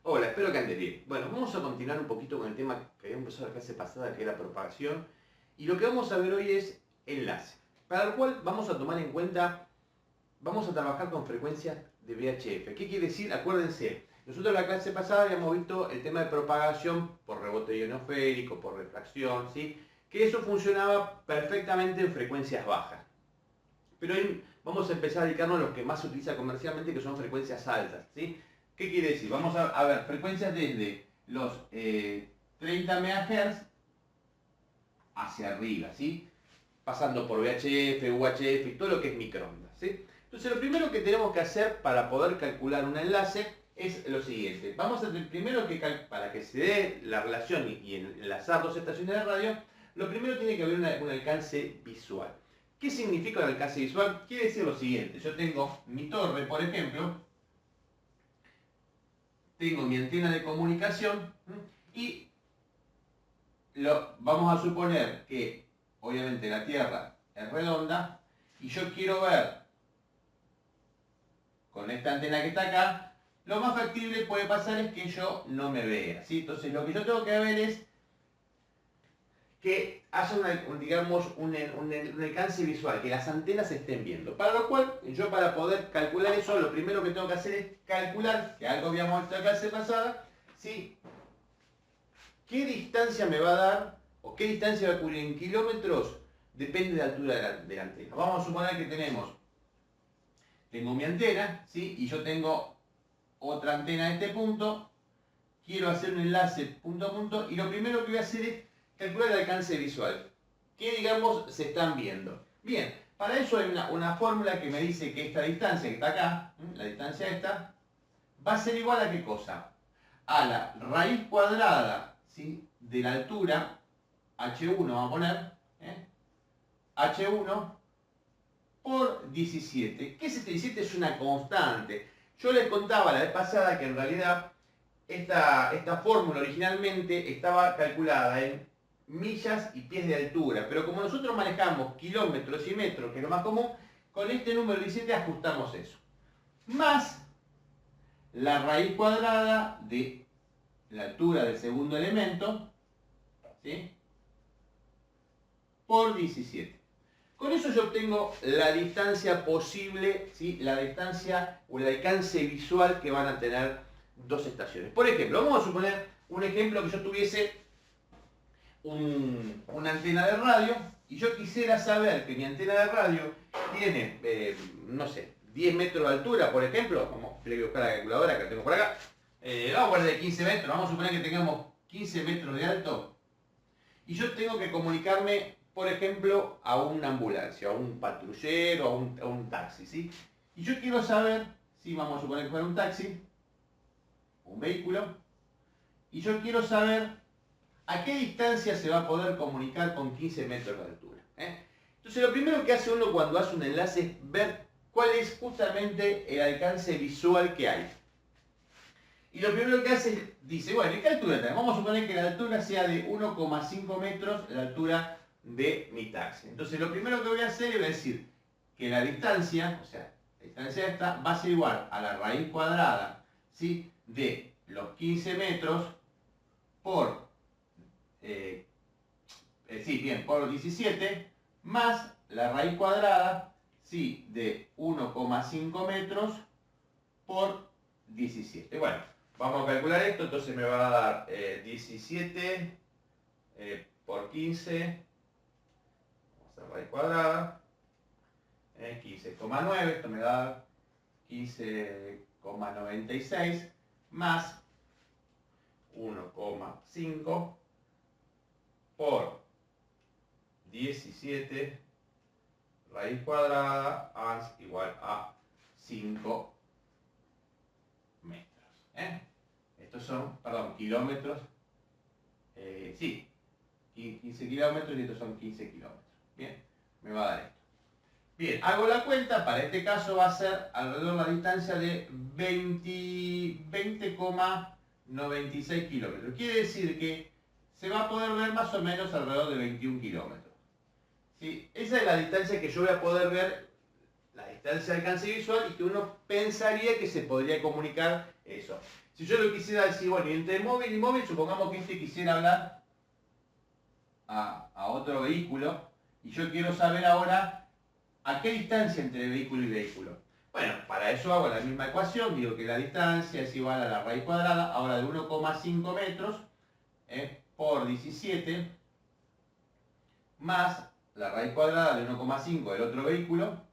Hola, espero que andes bien. Bueno, vamos a continuar un poquito con el tema que habíamos empezado la clase pasada, que es la propagación. Y lo que vamos a ver hoy es enlace, para lo cual vamos a tomar en cuenta, vamos a trabajar con frecuencias de VHF. ¿Qué quiere decir? Acuérdense, nosotros en la clase pasada habíamos visto el tema de propagación por rebote ionosférico, por refracción, ¿sí? Que eso funcionaba perfectamente en frecuencias bajas. Pero hoy vamos a empezar a dedicarnos a los que más se utiliza comercialmente, que son frecuencias altas, ¿sí? ¿Qué quiere decir? Vamos a ver frecuencias desde los 30 MHz hacia arriba, ¿sí? Pasando por VHF, UHF y todo lo que es microondas, ¿sí? Entonces lo primero que tenemos que hacer para poder calcular un enlace es lo siguiente. Vamos a tener primero que, para que se dé la relación y enlazar dos estaciones de radio, lo primero tiene que haber un alcance visual. ¿Qué significa un alcance visual? Quiere decir lo siguiente. Yo tengo mi torre, por ejemplo, tengo mi antena de comunicación y vamos a suponer que obviamente la Tierra es redonda y yo quiero ver con esta antena que está acá, lo más factible puede pasar es que yo no me vea, ¿sí? Entonces lo que yo tengo que ver es que haya digamos, un alcance visual, que las antenas se estén viendo. Para lo cual, yo para poder calcular eso, lo primero que tengo que hacer es calcular, que algo habíamos visto en la clase pasada, ¿sí? ¿Qué distancia me va a dar, o qué distancia va a cubrir en kilómetros? Depende de la altura de la antena. Vamos a suponer que tengo mi antena, ¿sí? Y yo tengo otra antena en este punto, quiero hacer un enlace punto a punto, y lo primero que voy a hacer es calcular el alcance visual. ¿Qué, digamos, se están viendo? Bien, para eso hay una fórmula que me dice que esta distancia que está acá, la distancia esta, va a ser igual a ¿qué cosa? A la raíz cuadrada, ¿sí? De la altura, H1 vamos a poner, H1 por 17. ¿Qué es este 17? Es una constante. Yo les contaba la vez pasada que en realidad esta fórmula originalmente estaba calculada en millas y pies de altura, pero como nosotros manejamos kilómetros y metros, que es lo más común, con este número 17 ajustamos eso. Más la raíz cuadrada de la altura del segundo elemento, ¿sí? Por 17. Con eso yo obtengo la distancia posible, ¿sí? La distancia o el alcance visual que van a tener dos estaciones. Por ejemplo, vamos a suponer un ejemplo que yo tuviese una antena de radio y yo quisiera saber que mi antena de radio tiene, no sé, 10 metros de altura, por ejemplo. Voy a buscar la calculadora que la tengo por acá. Vamos a poner de 15 metros, vamos a suponer que tengamos 15 metros de alto. Y yo tengo que comunicarme, por ejemplo, a una ambulancia, a un patrullero, a un taxi, ¿sí? Y yo quiero saber, si vamos a suponer que fuera un taxi, un vehículo, y yo quiero saber a qué distancia se va a poder comunicar con 15 metros de altura. Entonces lo primero que hace uno cuando hace un enlace es ver cuál es justamente el alcance visual que hay. Y lo primero que hace es, dice, bueno, ¿y qué altura tenemos? Vamos a suponer que la altura sea de 1,5 metros, la altura de mi taxi. Entonces lo primero que voy a hacer es decir que la distancia, o sea, la distancia esta, va a ser igual a la raíz cuadrada, ¿sí? De los 15 metros por, por 17, más la raíz cuadrada, ¿sí? De 1,5 metros por 17. Bueno, vamos a calcular esto, entonces me va a dar 17 por 15, vamos a hacer raíz cuadrada, 15,9, esto me da 15,96, más 1,5 por 17, raíz cuadrada, igual a 5 metros. Estos son, perdón, kilómetros. Sí, 15 kilómetros y estos son 15 kilómetros. Bien, me va a dar esto. Bien, hago la cuenta, para este caso va a ser alrededor de la distancia de 20,96 kilómetros. Quiere decir que se va a poder ver más o menos alrededor de 21 kilómetros. ¿Sí? Esa es la distancia que yo voy a poder ver, la distancia distancia de alcance visual y que uno pensaría que se podría comunicar eso. Si yo lo quisiera decir, bueno, y entre móvil y móvil, supongamos que este quisiera hablar a otro vehículo y yo quiero saber ahora a qué distancia entre vehículo y vehículo. Bueno, para eso hago la misma ecuación, digo que la distancia es igual a la raíz cuadrada, ahora de 1,5 metros por 17, más la raíz cuadrada de 1,5 del otro vehículo,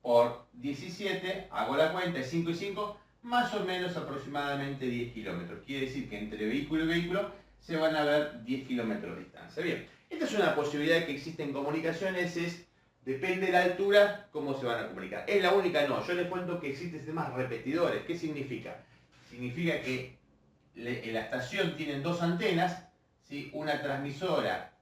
por 17, hago la cuenta, es 5 y 5, más o menos aproximadamente 10 kilómetros. Quiere decir que entre vehículo y vehículo se van a ver 10 kilómetros de distancia. Bien, esta es una posibilidad que existe en comunicaciones, depende de la altura, cómo se van a comunicar. Es la única, no. Yo les cuento que existen sistemas repetidores. ¿Qué significa? Significa que en la estación tienen dos antenas, ¿sí? Una transmisora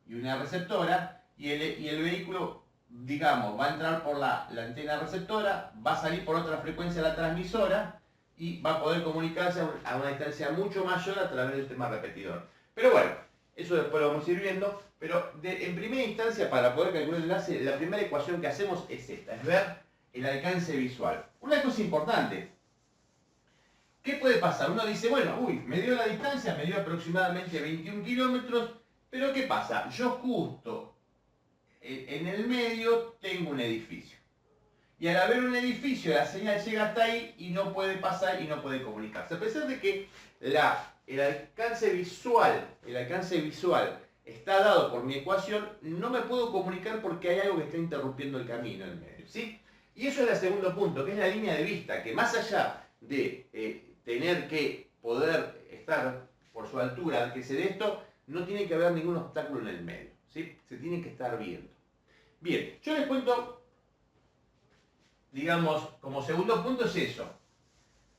y una receptora, y el vehículo, digamos, va a entrar por la antena receptora, va a salir por otra frecuencia la transmisora, y va a poder comunicarse a una distancia mucho mayor a través del sistema repetidor. Pero bueno, eso después lo vamos a ir viendo. Pero en primera instancia, para poder calcular el enlace, la primera ecuación que hacemos es esta, es ver el alcance visual. Una cosa importante, ¿qué puede pasar? Uno dice, bueno, uy, me dio la distancia, me dio aproximadamente 21 kilómetros, pero ¿qué pasa? Yo justo en el medio tengo un edificio. Y al haber un edificio, la señal llega hasta ahí y no puede pasar y no puede comunicarse. A pesar de que el alcance visual está dado por mi ecuación, no me puedo comunicar porque hay algo que está interrumpiendo el camino en medio, ¿sí? Y eso es el segundo punto, que es la línea de vista, que más allá de tener que poder estar por su altura, que se dé esto, no tiene que haber ningún obstáculo en el medio, ¿sí? Se tiene que estar viendo. Bien, yo les cuento, digamos, como segundo punto es eso.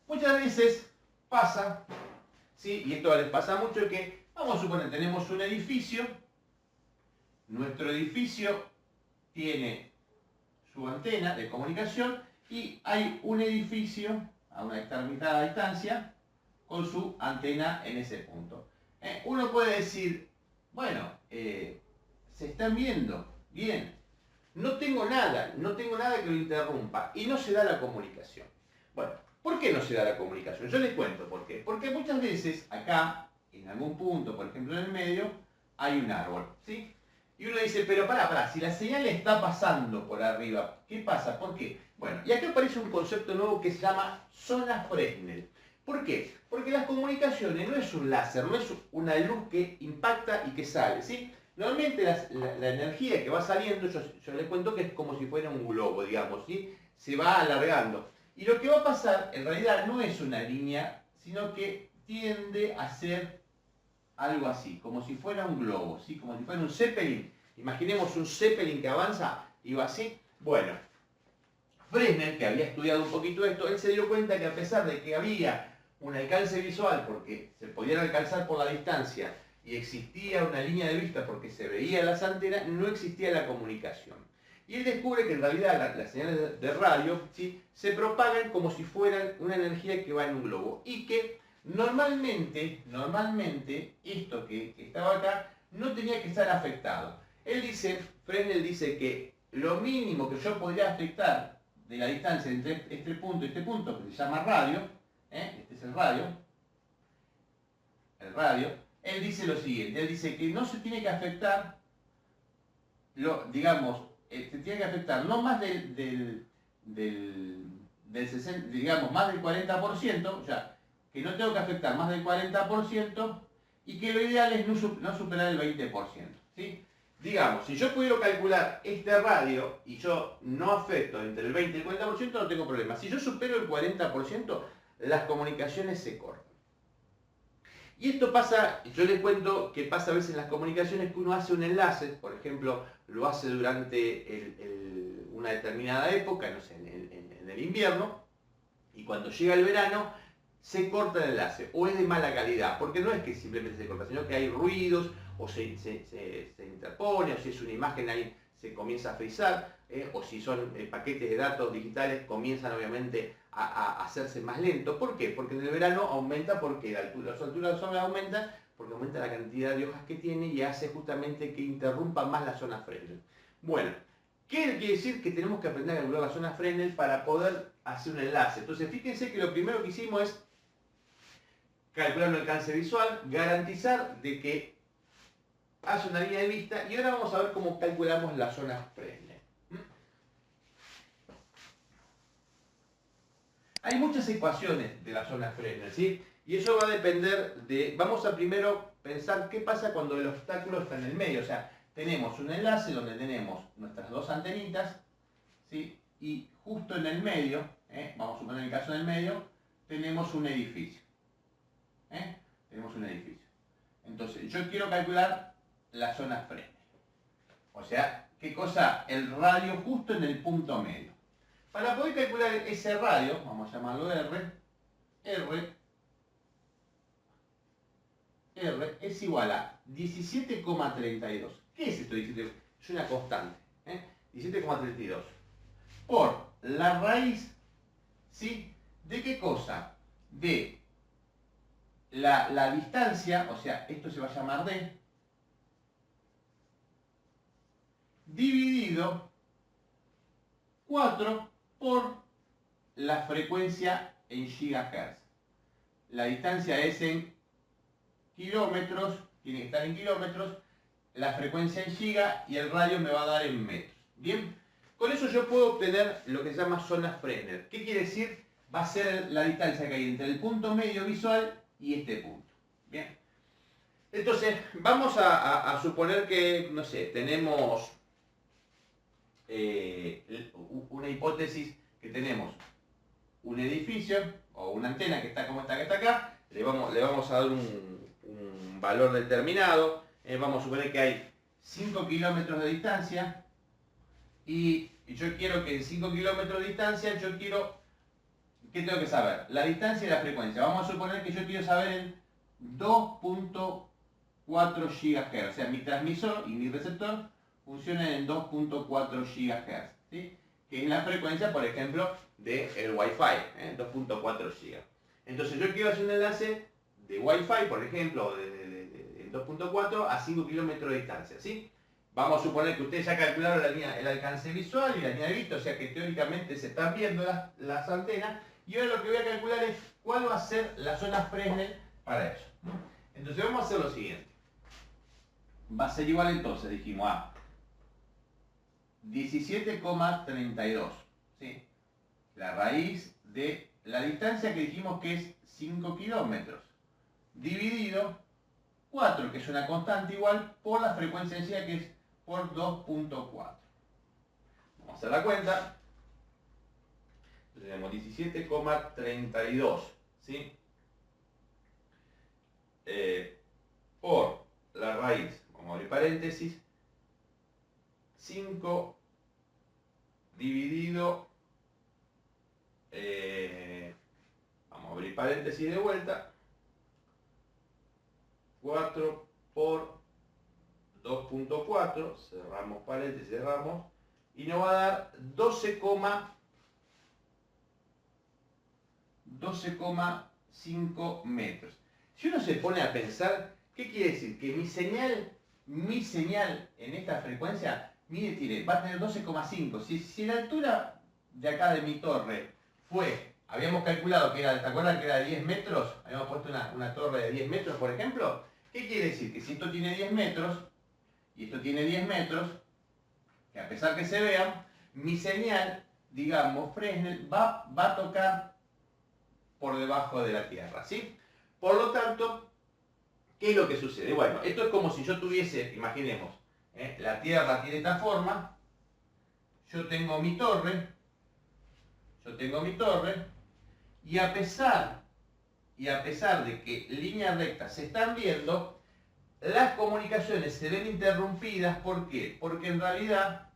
Muchas veces pasa, ¿sí? Y esto les pasa mucho, que vamos a suponer, tenemos un edificio, nuestro edificio tiene su antena de comunicación y hay un edificio a una determinada distancia con su antena en ese punto. Uno puede decir, bueno, se están viendo, bien, no tengo nada que lo interrumpa y no se da la comunicación. Bueno, ¿por qué no se da la comunicación? Yo les cuento por qué. Porque muchas veces acá, en algún punto, por ejemplo en el medio, hay un árbol, ¿sí? Y uno dice, pero pará, si la señal está pasando por arriba, ¿qué pasa? ¿Por qué? Bueno, y acá aparece un concepto nuevo que se llama zona Fresnel. ¿Por qué? Porque las comunicaciones no es un láser, no es una luz que impacta y que sale, ¿sí? Normalmente la energía que va saliendo, yo les cuento que es como si fuera un globo, digamos, ¿sí? Se va alargando. Y lo que va a pasar, en realidad, no es una línea, sino que tiende a ser algo así, como si fuera un globo, ¿sí? Como si fuera un Zeppelin. Imaginemos un Zeppelin que avanza y va así. Bueno, Fresnel, que había estudiado un poquito esto, él se dio cuenta que a pesar de que había un alcance visual, porque se podían alcanzar por la distancia, y existía una línea de vista porque se veía las antenas, no existía la comunicación. Y él descubre que en realidad las señales de radio, ¿sí?, se propagan como si fueran una energía que va en un globo. Y que normalmente esto que estaba acá no tenía que estar afectado. Fresnel dice que lo mínimo que yo podría afectar de la distancia entre este punto y este punto, que se llama radio, este es el radio, él dice lo siguiente, él dice que no se tiene que afectar, se tiene que afectar no más del 60, digamos, más del 40%, o sea, que no tengo que afectar más del 40% y que lo ideal es no superar el 20%, ¿sí? Digamos, si yo pudiera calcular este radio y yo no afecto entre el 20 y el 40%, no tengo problema. Si yo supero el 40%, las comunicaciones se cortan. Y esto pasa, yo les cuento que pasa a veces en las comunicaciones que uno hace un enlace, por ejemplo, lo hace durante una determinada época, no sé, en el invierno, y cuando llega el verano, se corta el enlace, o es de mala calidad, porque no es que simplemente se corta, sino que hay ruidos, o se interpone, o si es una imagen ahí se comienza a frizar, o si son paquetes de datos digitales, comienzan obviamente a hacerse más lentos. ¿Por qué? Porque en el verano aumenta, porque las alturas del sol aumentan, porque aumenta la cantidad de hojas que tiene y hace justamente que interrumpa más la zona Fresnel. Bueno, ¿Qué quiere decir? Que tenemos que aprender a calcular la zona Fresnel para poder hacer un enlace. Entonces, fíjense que lo primero que hicimos es calcular un alcance visual, garantizar de que hace una línea de vista, y ahora vamos a ver cómo calculamos la zona Fresnel. Hay muchas ecuaciones de la zona Fresnel, ¿sí? Y eso va a depender de... Vamos a primero pensar qué pasa cuando el obstáculo está en el medio. O sea, tenemos un enlace donde tenemos nuestras dos antenitas, ¿sí? Y justo en el medio, vamos a suponer el caso del medio, tenemos un edificio. Tenemos un edificio. Entonces, yo quiero calcular la zona Fresnel. O sea, ¿qué cosa? El radio justo en el punto medio. Para poder calcular ese radio, vamos a llamarlo R es igual a 17,32. ¿Qué es esto? Es una constante. 17,32. Por la raíz, ¿sí? ¿De qué cosa? De la distancia, o sea, esto se va a llamar D, dividido 4 por la frecuencia en gigahertz. La distancia es en kilómetros, tiene que estar en kilómetros, la frecuencia en giga y el radio me va a dar en metros. Bien, con eso yo puedo obtener lo que se llama zona Fresnel. ¿Qué quiere decir? Va a ser la distancia que hay entre el punto medio visual y este punto. Bien, entonces vamos a suponer que, no sé, tenemos una hipótesis que tenemos un edificio o una antena que está como esta que está acá, le vamos a dar un valor determinado, vamos a suponer que hay 5 kilómetros de distancia y yo quiero que en 5 kilómetros de distancia yo quiero, ¿qué tengo que saber? La distancia y la frecuencia. Vamos a suponer que yo quiero saber en 2.4 GHz, o sea, mi transmisor y mi receptor funcionan en 2.4 GHz, ¿sí? Que es la frecuencia, por ejemplo, del Wi-Fi, 2.4 GHz. Entonces yo quiero hacer un enlace de Wi-Fi, por ejemplo, de 2.4 a 5 kilómetros de distancia, ¿sí? Vamos a suponer que ustedes ya calcularon el alcance visual y la línea de vista, o sea que teóricamente se están viendo las antenas, y ahora lo que voy a calcular es cuál va a ser la zona Fresnel para eso. Entonces vamos a hacer lo siguiente. Va a ser igual entonces, dijimos, a 17,32, ¿sí? La raíz de la distancia que dijimos que es 5 kilómetros, dividido 4, que es una constante igual, por la frecuencia en sí, que es por 2.4. Vamos a hacer la cuenta. Tenemos 17,32, ¿sí? Por la raíz, vamos a abrir paréntesis, 5 dividido, vamos a abrir paréntesis de vuelta, 4 por 2.4, cerramos paréntesis, cerramos, y nos va a dar 12,5 metros. Si uno se pone a pensar, ¿qué quiere decir? Que mi señal en esta frecuencia va a tener 12,5. Si la altura de acá de mi torre habíamos calculado que era, ¿te acuerdas que era de 10 metros? Habíamos puesto una torre de 10 metros, por ejemplo. ¿Qué quiere decir? Que si esto tiene 10 metros y esto tiene 10 metros, que a pesar que se vean, mi señal, digamos, Fresnel, va a tocar por debajo de la Tierra, ¿sí? Por lo tanto, ¿qué es lo que sucede? Bueno, esto es como si yo tuviese, imaginemos, la Tierra tiene esta forma, yo tengo mi torre, y a pesar de que líneas rectas se están viendo, las comunicaciones se ven interrumpidas. ¿Por qué? Porque en realidad,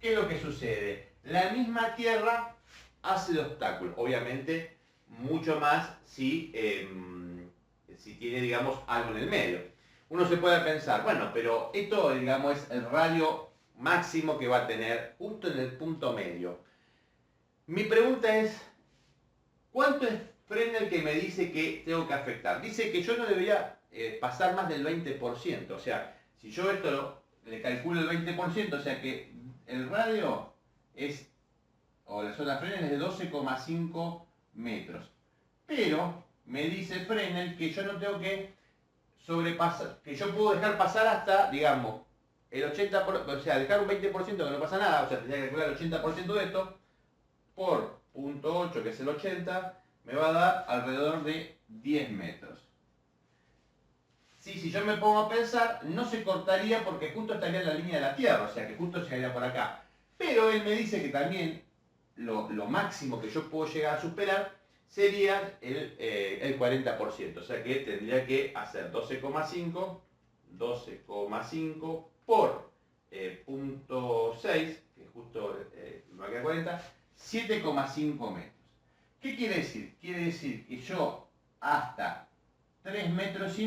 ¿qué es lo que sucede? La misma Tierra hace de obstáculo, obviamente mucho más si tiene, digamos, algo en el medio. Uno se puede pensar, bueno, pero esto, digamos, es el radio máximo que va a tener justo en el punto medio. Mi pregunta es, ¿cuánto es Fresnel que me dice que tengo que afectar? Dice que yo no debería pasar más del 20%, o sea, si yo esto le calculo el 20%, o sea que el radio es, o la zona Fresnel es de 12,5 metros. Pero me dice Fresnel que yo no tengo que sobrepasar, que yo puedo dejar pasar hasta, digamos, el 80%, o sea, dejar un 20% que no pasa nada, o sea, tendría que calcular el 80% de esto, por 0,8, que es el 80, me va a dar alrededor de 10 metros. Sí, si yo me pongo a pensar, no se cortaría porque justo estaría en la línea de la Tierra, o sea que justo llegaría por acá. Pero él me dice que también lo máximo que yo puedo llegar a superar sería el 40%, o sea que tendría que hacer 12,5 por 0,6, que justo me queda 40, 7,5 metros. ¿Qué quiere decir? Quiere decir que yo hasta 3,5 metros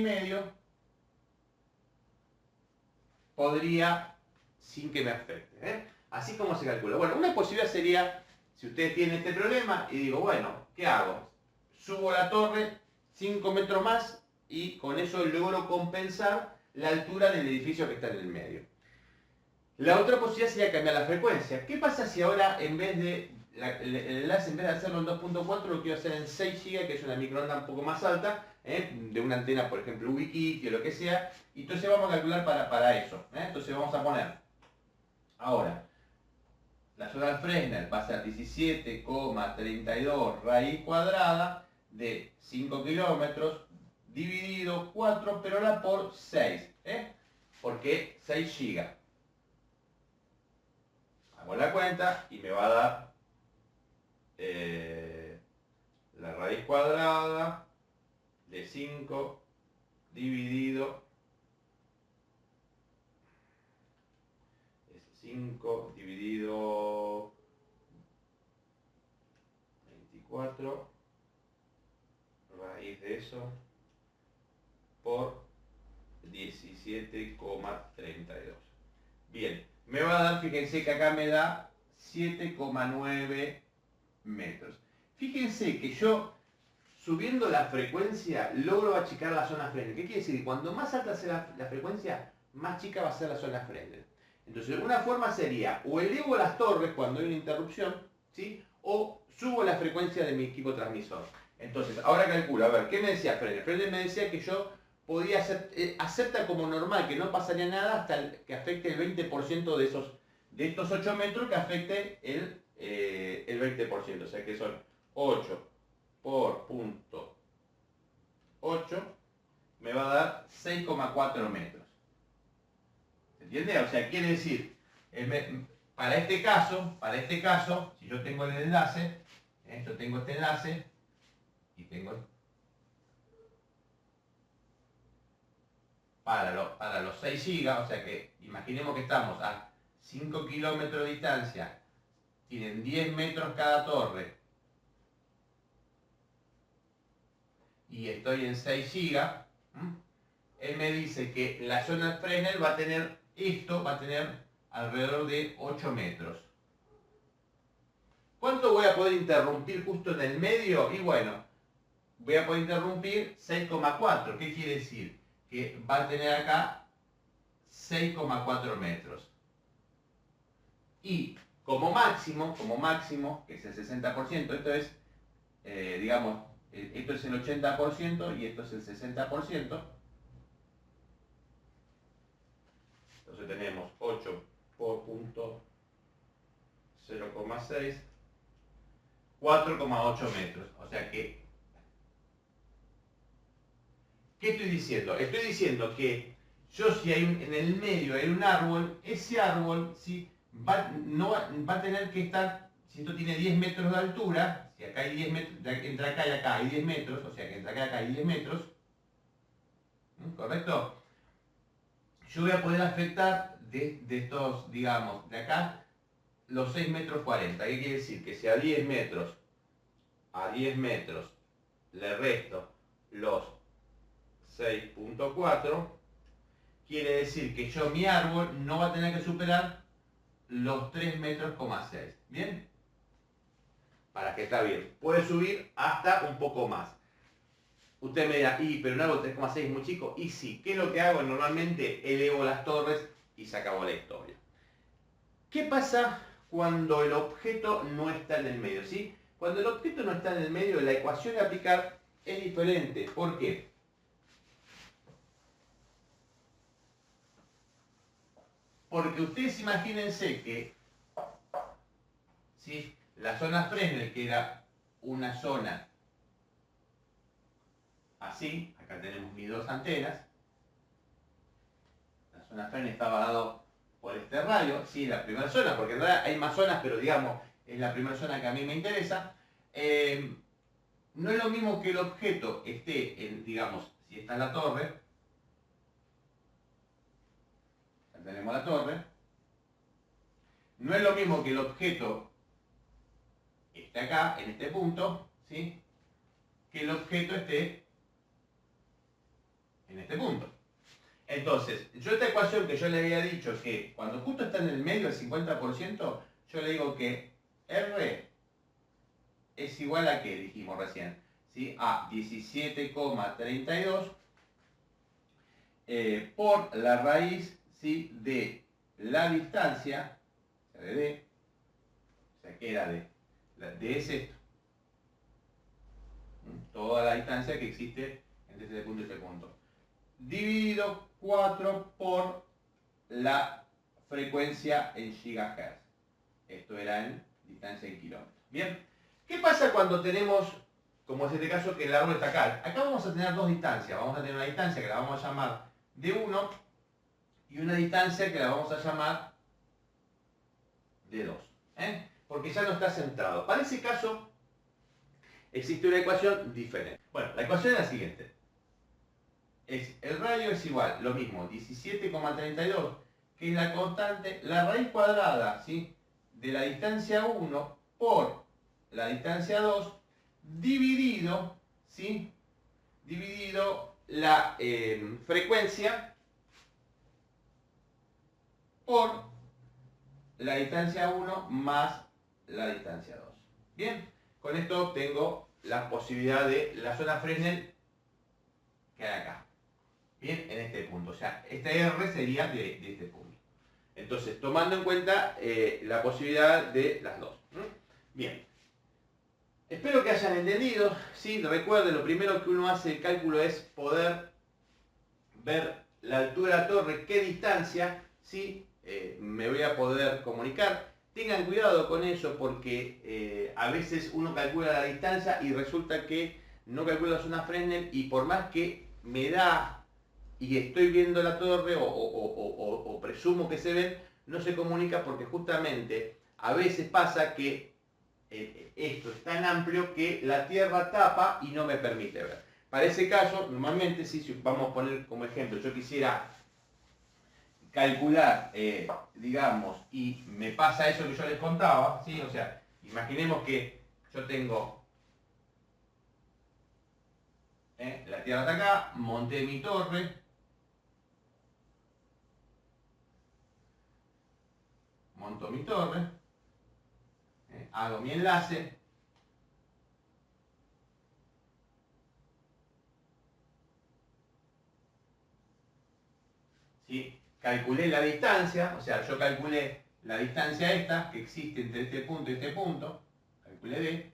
podría sin que me afecte. Así como se calcula. Bueno, una posibilidad sería, si ustedes tienen este problema, y digo, bueno, ¿qué hago? Subo la torre 5 metros más y con eso logro compensar la altura del edificio que está en el medio. La otra posibilidad sería cambiar la frecuencia. ¿Qué pasa si ahora en vez de el enlace, en vez de hacerlo en 2.4, lo quiero hacer en 6 GB, que es una microonda un poco más alta, de una antena, por ejemplo, Ubiquiti o lo que sea? Y entonces vamos a calcular para eso. Entonces vamos a poner, ahora, la zona Fresnel va a ser 17,32 raíz cuadrada de 5 kilómetros dividido 4, pero ahora por 6. Porque 6 GB. Hago la cuenta y me va a dar la raíz cuadrada de 5 dividido 5 dividido 24 raíz de eso por 17,32. Bien, me va a dar, fíjense que acá me da 7,9 metros. Fíjense que yo, subiendo la frecuencia, logro achicar la zona Fresnel. ¿Qué quiere decir? Cuando más alta sea la frecuencia, más chica va a ser la zona Fresnel. Entonces, una forma sería, o elevo las torres cuando hay una interrupción, ¿sí? O subo la frecuencia de mi equipo transmisor. Entonces, ahora calculo, a ver, ¿qué me decía Fresnel? Fresnel me decía que yo podía acepta como normal, que no pasaría nada hasta que afecte el 20% de estos 8 metros, que afecte el 20%. O sea que son 8 por 0,8, me va a dar 6,4 metros. ¿Se entiende? O sea, quiere decir, para este caso, si yo tengo el enlace, yo tengo este enlace y tengo para los 6 GB, o sea que imaginemos que estamos a 5 kilómetros de distancia, tienen 10 metros cada torre, y estoy en 6 GB, él me dice que la zona Fresnel va a tener alrededor de 8 metros. ¿Cuánto voy a poder interrumpir justo en el medio? Y bueno, voy a poder interrumpir 6,4. ¿Qué quiere decir? Que va a tener acá 6,4 metros. Y como máximo, que es el 60%, esto es, digamos, esto es el 80% y esto es el 60%. Entonces tenemos 8 por punto 0,6, 4,8 metros. O sea que, ¿qué estoy diciendo? Estoy diciendo que yo, si hay en el medio hay un árbol, ese árbol, ¿sí? va a tener que estar, si esto tiene 10 metros de altura, si acá hay 10 metros, entre acá y acá hay 10 metros, o sea que entre acá y acá hay 10 metros, ¿correcto? Yo voy a poder afectar de estos, digamos, de acá, los 6 metros 40. ¿Qué quiere decir? Que si a 10 metros le resto los 6,4, quiere decir que mi árbol no va a tener que superar los 3 metros, ¿bien? Para que está bien. Puede subir hasta un poco más. Usted me dirá, pero un árbol 3,6 es muy chico. Y sí, ¿qué es lo que hago? Normalmente elevo las torres y se acabó la historia. ¿Qué pasa cuando el objeto no está en el medio? ¿Sí? Cuando el objeto no está en el medio, la ecuación a aplicar es diferente. ¿Por qué? Porque ustedes imagínense que, ¿sí?, la zona Fresnel, que era una zona así, acá tenemos mis dos antenas, la zona Fresnel estaba dado por este radio, sí, la primera zona, porque en realidad hay más zonas, pero digamos, es la primera zona que a mí me interesa. No es lo mismo que el objeto esté en, digamos, si está en la torre, acá tenemos la torre, no es lo mismo que el objeto esté acá, en este punto, ¿sí?, que el objeto esté en este punto. Entonces, yo esta ecuación que yo le había dicho que cuando justo está en el medio, el 50%, yo le digo que R es igual a, ¿qué dijimos recién? ¿Sí? A 17,32 por la raíz, ¿sí?, de la distancia, o sea, de D, o sea, que era D. D es esto. Toda la distancia que existe entre este punto y este punto. Dividido 4 por la frecuencia en gigahertz. Esto era en distancia en kilómetros. Bien, ¿qué pasa cuando tenemos, como es este caso, que el árbol está acá? Acá vamos a tener dos distancias. Vamos a tener una distancia que la vamos a llamar D1 y una distancia que la vamos a llamar D2. Porque ya no está centrado. Para ese caso, existe una ecuación diferente. Bueno, la ecuación es la siguiente. El radio es igual, lo mismo, 17,32, que es la constante, la raíz cuadrada, ¿sí?, de la distancia 1 por la distancia 2, dividido, ¿sí?, dividido la frecuencia por la distancia 1 más la distancia 2. Bien, con esto obtengo la posibilidad de la zona Fresnel que hay acá. Bien, en este punto. O sea, esta R sería de este punto. Entonces, tomando en cuenta la posibilidad de las dos. Bien. Espero que hayan entendido. ¿Sí? Recuerden, lo primero que uno hace el cálculo es poder ver la altura de la torre, qué distancia, ¿sí?, me voy a poder comunicar. Tengan cuidado con eso porque a veces uno calcula la distancia y resulta que no calcula la zona Fresnel y por más que me da y estoy viendo la torre o presumo que se ven, no se comunica porque justamente a veces pasa que esto es tan amplio que la Tierra tapa y no me permite ver. Para ese caso, normalmente, si vamos a poner como ejemplo, yo quisiera calcular, digamos, y me pasa eso que yo les contaba, ¿sí? O sea, imaginemos que yo tengo la Tierra está acá, monté mi torre, monto mi torre, hago mi enlace, ¿sí?, calculé la distancia, o sea, yo calculé la distancia esta que existe entre este punto y este punto, calculé D,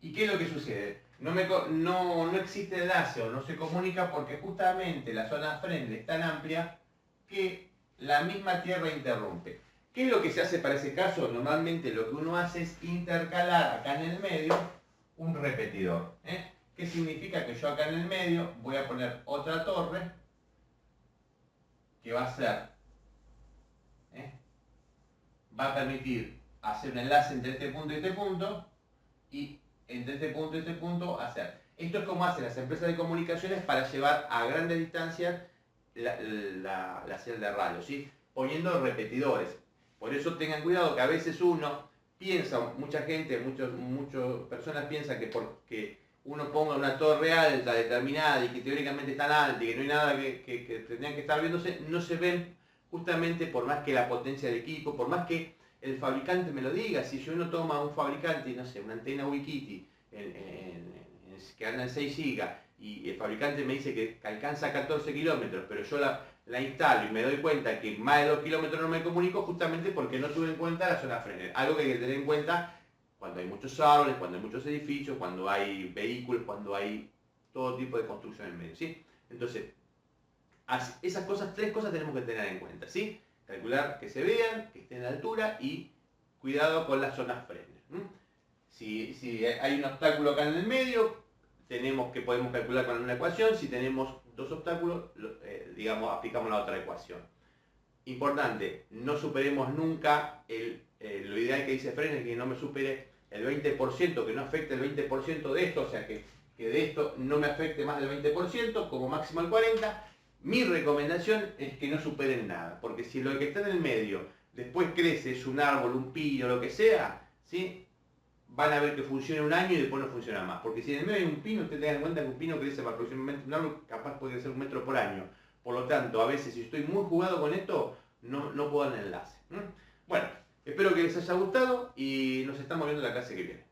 ¿y qué es lo que sucede? No existe enlace o no se comunica porque justamente la zona Fresnel es tan amplia que la misma Tierra interrumpe. ¿Qué es lo que se hace para ese caso? Normalmente lo que uno hace es intercalar acá en el medio un repetidor. ¿Qué significa? Que yo acá en el medio voy a poner otra torre que va a ser, va a permitir hacer un enlace entre este punto y este punto y entre este punto y este punto hacer. Esto es como hacen las empresas de comunicaciones para llevar a grandes distancias la señal de radio, ¿sí?, poniendo repetidores. Por eso tengan cuidado que a veces uno piensa, mucha gente, muchas personas piensan que porque uno ponga una torre alta determinada y que teóricamente es tan alta y que no hay nada que tendrían que estar viéndose, no se ven justamente por más que la potencia del equipo, por más que el fabricante me lo diga. Si uno toma un fabricante, no sé, una antena Wikiti que anda en 6 GB y el fabricante me dice que alcanza 14 kilómetros, pero yo la instalo y me doy cuenta que más de 2 kilómetros no me comunico, justamente porque no tuve en cuenta la zona Fresnel. Algo que hay que tener en cuenta cuando hay muchos árboles, cuando hay muchos edificios, cuando hay vehículos, cuando hay todo tipo de construcción en medio, ¿sí? Entonces, esas cosas, 3 cosas tenemos que tener en cuenta, ¿sí? Calcular que se vean, que estén a la altura y cuidado con las zonas Fresnel. Si hay un obstáculo acá en el medio, podemos calcular con una ecuación. Si tenemos 2 obstáculos, digamos, aplicamos la otra ecuación. Importante, no superemos nunca lo ideal que dice Fresnel, que no me supere el 20%, que no afecte el 20% de esto, o sea que de esto no me afecte más del 20%, como máximo el 40%. Mi recomendación es que no superen nada, porque si lo que está en el medio después crece, es un árbol, un pino, lo que sea, ¿sí? Van a ver que funciona un año y después no funciona más. Porque si en el medio hay un pino, ustedes tengan en cuenta que un pino crece aproximadamente, un árbol capaz puede crecer 1 metro por año. Por lo tanto, a veces si estoy muy jugado con esto, no puedo dar el enlace. Bueno, espero que les haya gustado y nos estamos viendo en la clase que viene.